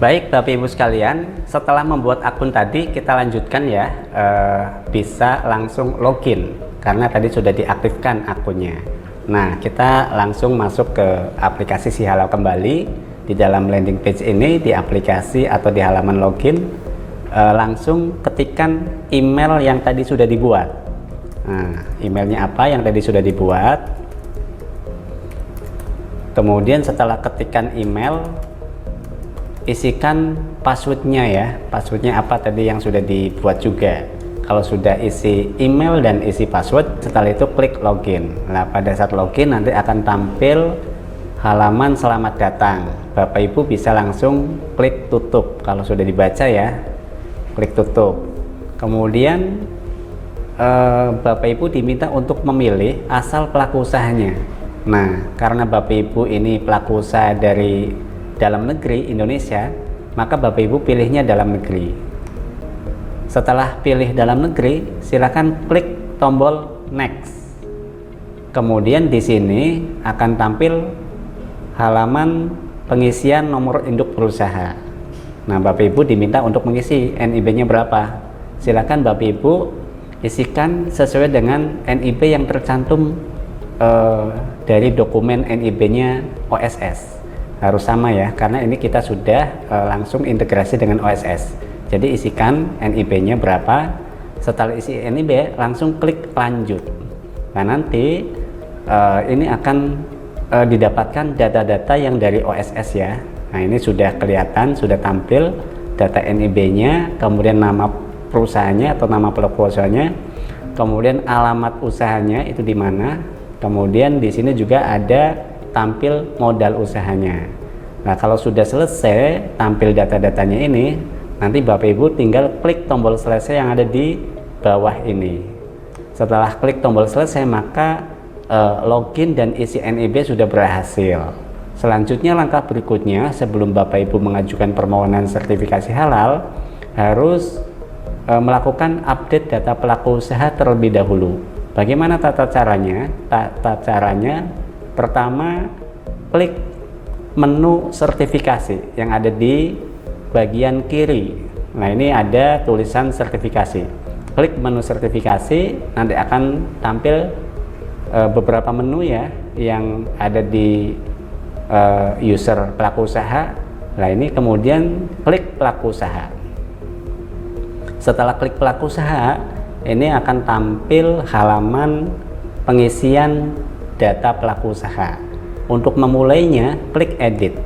Baik Bapak Ibu sekalian, setelah membuat akun tadi kita lanjutkan ya, bisa langsung login karena tadi sudah diaktifkan akunnya. Nah, kita langsung masuk ke aplikasi Si Halal kembali. Di dalam landing page ini, di aplikasi atau di halaman login, langsung ketikkan email yang tadi sudah dibuat. Nah, emailnya apa yang tadi sudah dibuat. Kemudian setelah ketikan email, isikan passwordnya ya, passwordnya apa tadi yang sudah dibuat juga. Kalau sudah isi email dan isi password, setelah itu klik login. Nah, pada saat login nanti akan tampil halaman selamat datang. Bapak Ibu bisa langsung klik tutup kalau sudah dibaca ya, klik tutup. Kemudian Bapak Ibu diminta untuk memilih asal pelaku usahanya. Nah, karena Bapak Ibu ini pelaku usaha dari dalam negeri Indonesia, maka Bapak Ibu pilihnya dalam negeri. Setelah pilih dalam negeri, silakan klik tombol next. Kemudian di sini akan tampil halaman pengisian nomor induk perusahaan. Nah, Bapak Ibu diminta untuk mengisi NIB-nya berapa. Silakan Bapak Ibu isikan sesuai dengan NIB yang tercantum dari dokumen NIB-nya OSS. Harus sama ya, karena ini kita sudah langsung integrasi dengan OSS. Jadi isikan NIB-nya berapa. Setelah isi NIB, langsung klik lanjut. Nah, nanti ini akan didapatkan data-data yang dari OSS ya. Nah, ini sudah kelihatan, sudah tampil data NIB-nya, kemudian nama perusahaannya atau nama pelaku usahanya, kemudian alamat usahanya itu di mana. Kemudian di sini juga ada tampil modal usahanya. Nah, kalau sudah selesai tampil data-datanya ini, nanti Bapak Ibu tinggal klik tombol selesai yang ada di bawah ini. Setelah klik tombol selesai, maka login dan isi NIB sudah berhasil. Selanjutnya langkah berikutnya sebelum Bapak Ibu mengajukan permohonan sertifikasi halal, harus melakukan update data pelaku usaha terlebih dahulu. Bagaimana tata caranya? Tata caranya, pertama, klik menu sertifikasi yang ada di bagian kiri. Nah, ini ada tulisan sertifikasi. Klik menu sertifikasi, nanti akan tampil beberapa menu ya yang ada di user pelaku usaha. Nah, ini kemudian klik pelaku usaha. Setelah klik pelaku usaha, ini akan tampil halaman pengisian data pelaku usaha. Untuk memulainya, klik edit.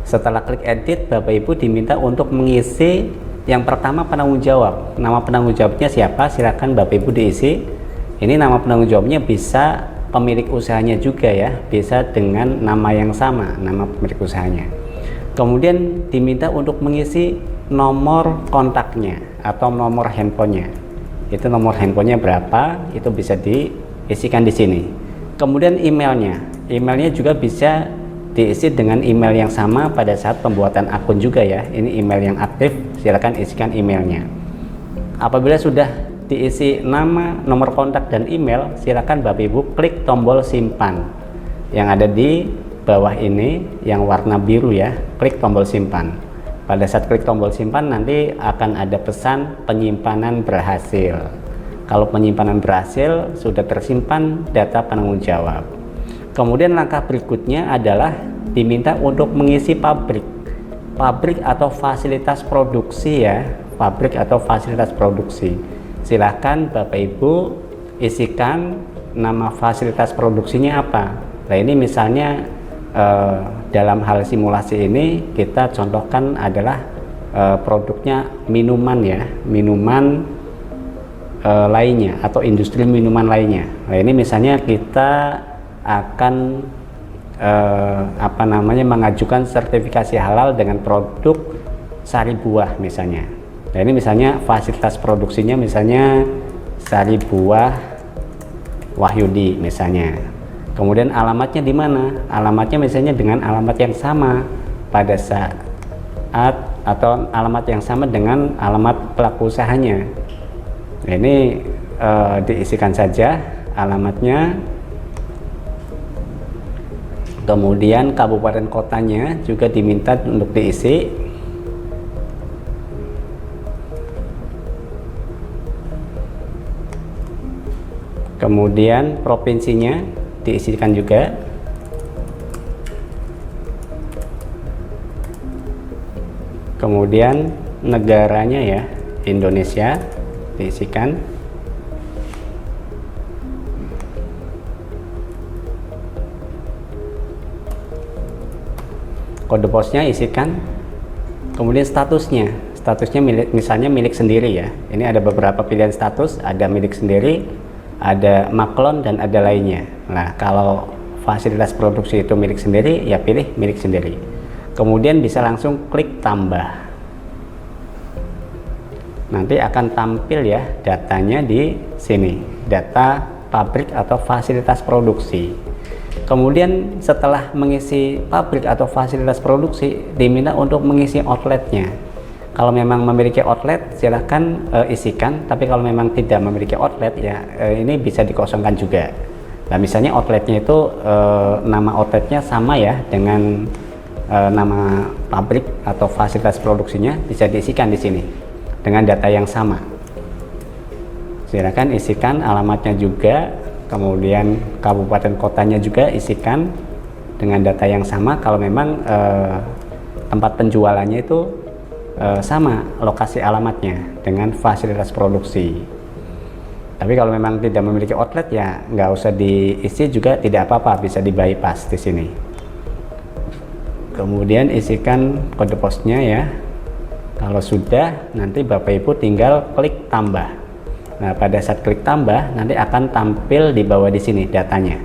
Setelah klik edit, Bapak Ibu diminta untuk mengisi yang pertama penanggung jawab. Nama penanggung jawabnya siapa? Silakan Bapak Ibu diisi. Ini nama penanggung jawabnya bisa pemilik usahanya juga ya, bisa dengan nama yang sama, nama pemilik usahanya. Kemudian diminta untuk mengisi nomor kontaknya atau nomor handphonenya. Itu nomor handphonenya berapa? Itu bisa diisikan di sini. Kemudian emailnya juga bisa diisi dengan email yang sama pada saat pembuatan akun juga ya. Ini email yang aktif, silakan isikan emailnya. Apabila sudah diisi nama, nomor kontak dan email, silakan Bapak Ibu klik tombol simpan yang ada di bawah ini yang warna biru ya. Klik tombol simpan. Pada saat klik tombol simpan, nanti akan ada pesan penyimpanan berhasil. Kalau penyimpanan berhasil, sudah tersimpan data penanggung jawab. Kemudian langkah berikutnya adalah diminta untuk mengisi pabrik atau fasilitas produksi ya, pabrik atau fasilitas produksi. Silahkan Bapak Ibu isikan nama fasilitas produksinya apa. Nah, ini misalnya dalam hal simulasi ini kita contohkan adalah produknya minuman ya, minuman lainnya atau industri minuman lainnya. Nah, ini misalnya kita akan mengajukan sertifikasi halal dengan produk sari buah misalnya. Nah, ini misalnya fasilitas produksinya misalnya sari buah Wahyudi misalnya. Kemudian alamatnya di mana? Alamatnya misalnya dengan alamat yang sama pada saat atau alamat yang sama dengan alamat pelaku usahanya. Nah, ini diisikan saja alamatnya. Kemudian kabupaten kotanya juga diminta untuk diisi. Kemudian provinsinya diisikan juga. Kemudian negaranya ya, Indonesia diisikan. Kode posnya isikan. Kemudian statusnya misalnya milik sendiri ya. Ini ada beberapa pilihan status, ada milik sendiri, ada maklon, dan ada lainnya. Nah, kalau fasilitas produksi itu milik sendiri, ya pilih milik sendiri. Kemudian bisa langsung klik tambah. Nanti akan tampil ya datanya di sini, data pabrik atau fasilitas produksi. Kemudian setelah mengisi pabrik atau fasilitas produksi, diminta untuk mengisi outletnya. Kalau memang memiliki outlet, silahkan isikan. Tapi kalau memang tidak memiliki outlet, ya ini bisa dikosongkan juga. Nah, misalnya outletnya itu nama outletnya sama ya dengan nama pabrik atau fasilitas produksinya, bisa diisikan di sini dengan data yang sama. Silakan isikan alamatnya juga. Kemudian kabupaten kotanya juga isikan dengan data yang sama. Kalau memang tempat penjualannya itu sama lokasi alamatnya dengan fasilitas produksi. Tapi kalau memang tidak memiliki outlet, ya nggak usah diisi juga, tidak apa-apa, bisa di bypass di sini. Kemudian isikan kode posnya ya. Kalau sudah, nanti Bapak Ibu tinggal klik tambah. Nah, pada saat klik tambah, nanti akan tampil di bawah di sini datanya.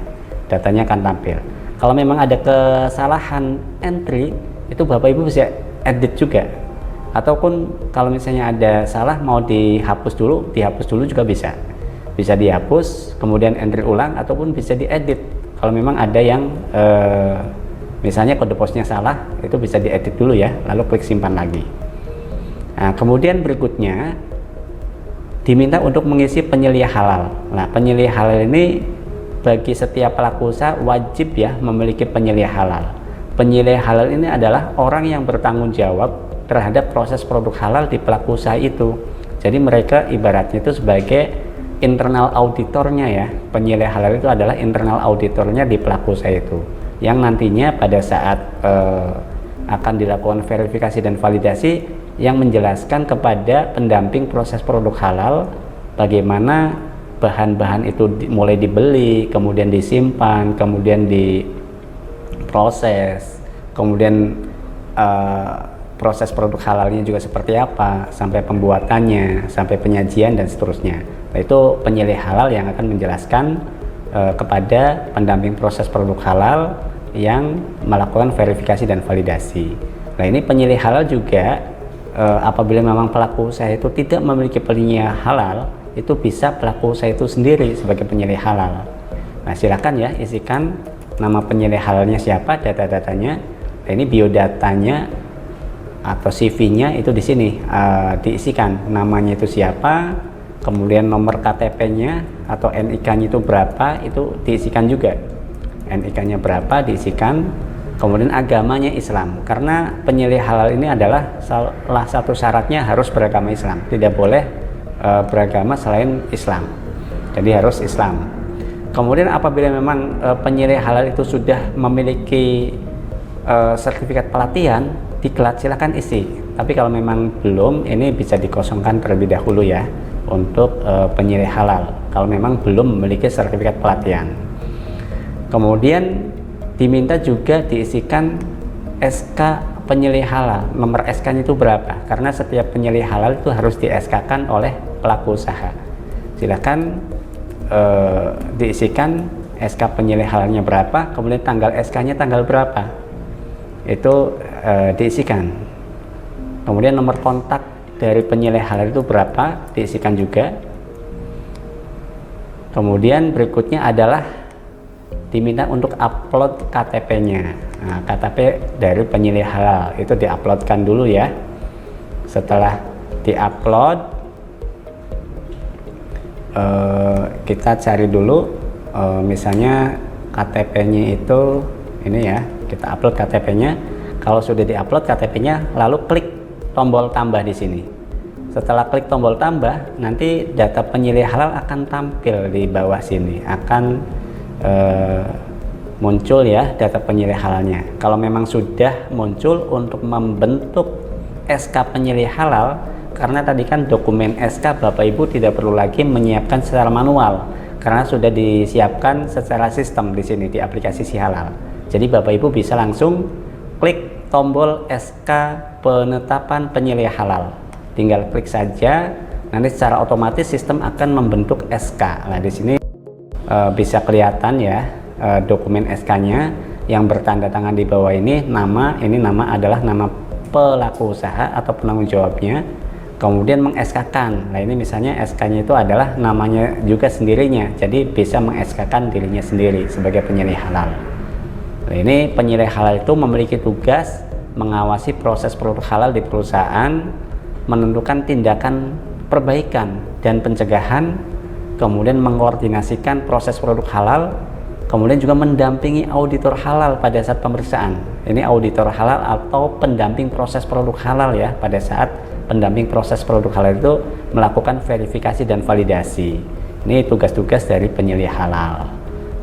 Datanya akan tampil. Kalau memang ada kesalahan entry, itu Bapak Ibu bisa edit juga. Ataupun kalau misalnya ada salah mau dihapus dulu juga bisa. Bisa dihapus, kemudian entry ulang, ataupun bisa diedit. Kalau memang ada yang misalnya kode posnya salah, itu bisa diedit dulu ya, lalu klik simpan lagi. Nah, kemudian berikutnya diminta untuk mengisi penyeliah halal. Nah, penyeliah halal ini bagi setiap pelaku usaha wajib ya memiliki penyeliah halal. Penyeliah halal ini adalah orang yang bertanggung jawab terhadap proses produk halal di pelaku usaha itu. Jadi mereka ibaratnya itu sebagai internal auditornya ya. Penyeliah halal itu adalah internal auditornya di pelaku usaha itu, yang nantinya pada saat akan dilakukan verifikasi dan validasi, yang menjelaskan kepada pendamping proses produk halal bagaimana bahan-bahan itu mulai dibeli, kemudian disimpan, kemudian diproses, kemudian proses produk halalnya juga seperti apa, sampai pembuatannya, sampai penyajian dan seterusnya. Nah, itu penyeliah halal yang akan menjelaskan kepada pendamping proses produk halal yang melakukan verifikasi dan validasi. Nah, ini penyeliah halal juga apabila memang pelaku usaha itu tidak memiliki penyeliah halal, itu bisa pelaku usaha itu sendiri sebagai penyeliah halal. Nah, silakan ya isikan nama penyeliah halalnya siapa, data-datanya. Nah, ini biodatanya atau CV-nya itu di sini diisikan, namanya itu siapa, kemudian nomor KTP-nya atau NIK-nya itu berapa, itu diisikan juga. NIK-nya berapa diisikan. Kemudian agamanya Islam, karena penyeliah halal ini adalah salah satu syaratnya harus beragama Islam, tidak boleh beragama selain Islam, jadi harus Islam. Kemudian apabila memang penyeliah halal itu sudah memiliki sertifikat pelatihan, diklat, silakan isi. Tapi kalau memang belum, ini bisa dikosongkan terlebih dahulu ya untuk penyeliah halal kalau memang belum memiliki sertifikat pelatihan. Kemudian diminta juga diisikan SK penyeliah halal. Nomor SK-nya itu berapa? Karena setiap penyeliah halal itu harus di SK-kan oleh pelaku usaha. Silakan diisikan SK penyeliah halalnya berapa, kemudian tanggal SK-nya tanggal berapa. Itu diisikan. Kemudian nomor kontak dari penyeliah halal itu berapa, diisikan juga. Kemudian berikutnya adalah diminta untuk upload KTP-nya. Nah, KTP dari penyeliah halal itu diuploadkan dulu ya. Setelah diupload, kita cari dulu misalnya KTP-nya itu Ini ya, kita upload KTP-nya. Kalau sudah diupload KTP-nya, lalu klik tombol tambah di sini. Setelah klik tombol tambah, nanti data penyilih halal akan tampil di bawah sini, akan muncul ya data penyilih halalnya. Kalau memang sudah muncul, untuk membentuk SK penyilih halal, karena tadi kan dokumen SK Bapak Ibu tidak perlu lagi menyiapkan secara manual, karena sudah disiapkan secara sistem di sini di aplikasi Si Halal. Jadi Bapak Ibu bisa langsung klik tombol SK penetapan penyilih halal. Tinggal klik saja, nanti secara otomatis sistem akan membentuk SK. Nah, di sini bisa kelihatan ya dokumen SK-nya yang bertanda tangan di bawah ini nama adalah nama pelaku usaha atau penanggung jawabnya, kemudian meng-SK-kan. Nah, ini misalnya SK-nya itu adalah namanya juga sendirinya, jadi bisa meng-SK-kan dirinya sendiri sebagai penyilih halal. Nah, ini penyilih halal itu memiliki tugas mengawasi proses produk halal di perusahaan, menentukan tindakan perbaikan dan pencegahan, kemudian mengkoordinasikan proses produk halal, kemudian juga mendampingi auditor halal pada saat pemeriksaan. Ini auditor halal atau pendamping proses produk halal ya, pada saat pendamping proses produk halal itu melakukan verifikasi dan validasi. Ini tugas-tugas dari penyilih halal.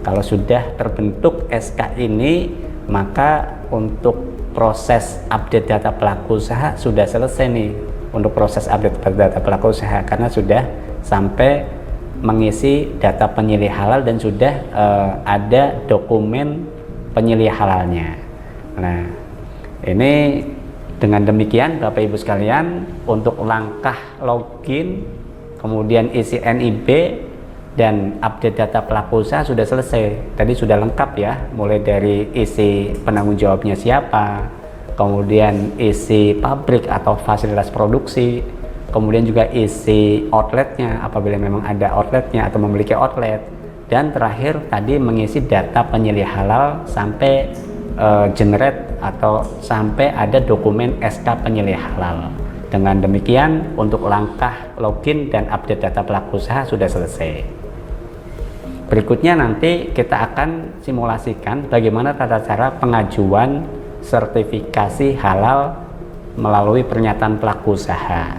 Kalau sudah terbentuk SK ini, maka untuk proses update data pelaku usaha sudah selesai nih, untuk proses update data pelaku usaha, karena sudah sampai mengisi data penyilih halal dan sudah ada dokumen penyilih halalnya. Nah, ini dengan demikian Bapak Ibu sekalian, untuk langkah login, kemudian isi NIB dan update data pelaku usaha sudah selesai. Tadi sudah lengkap ya, mulai dari isi penanggung jawabnya siapa, kemudian isi pabrik atau fasilitas produksi, kemudian juga isi outletnya apabila memang ada outletnya atau memiliki outlet, dan terakhir tadi mengisi data penyilih halal sampai generate atau sampai ada dokumen SK penyilih halal. Dengan demikian untuk langkah login dan update data pelaku usaha sudah selesai. Berikutnya nanti kita akan simulasikan bagaimana tata cara pengajuan sertifikasi halal melalui pernyataan pelaku usaha.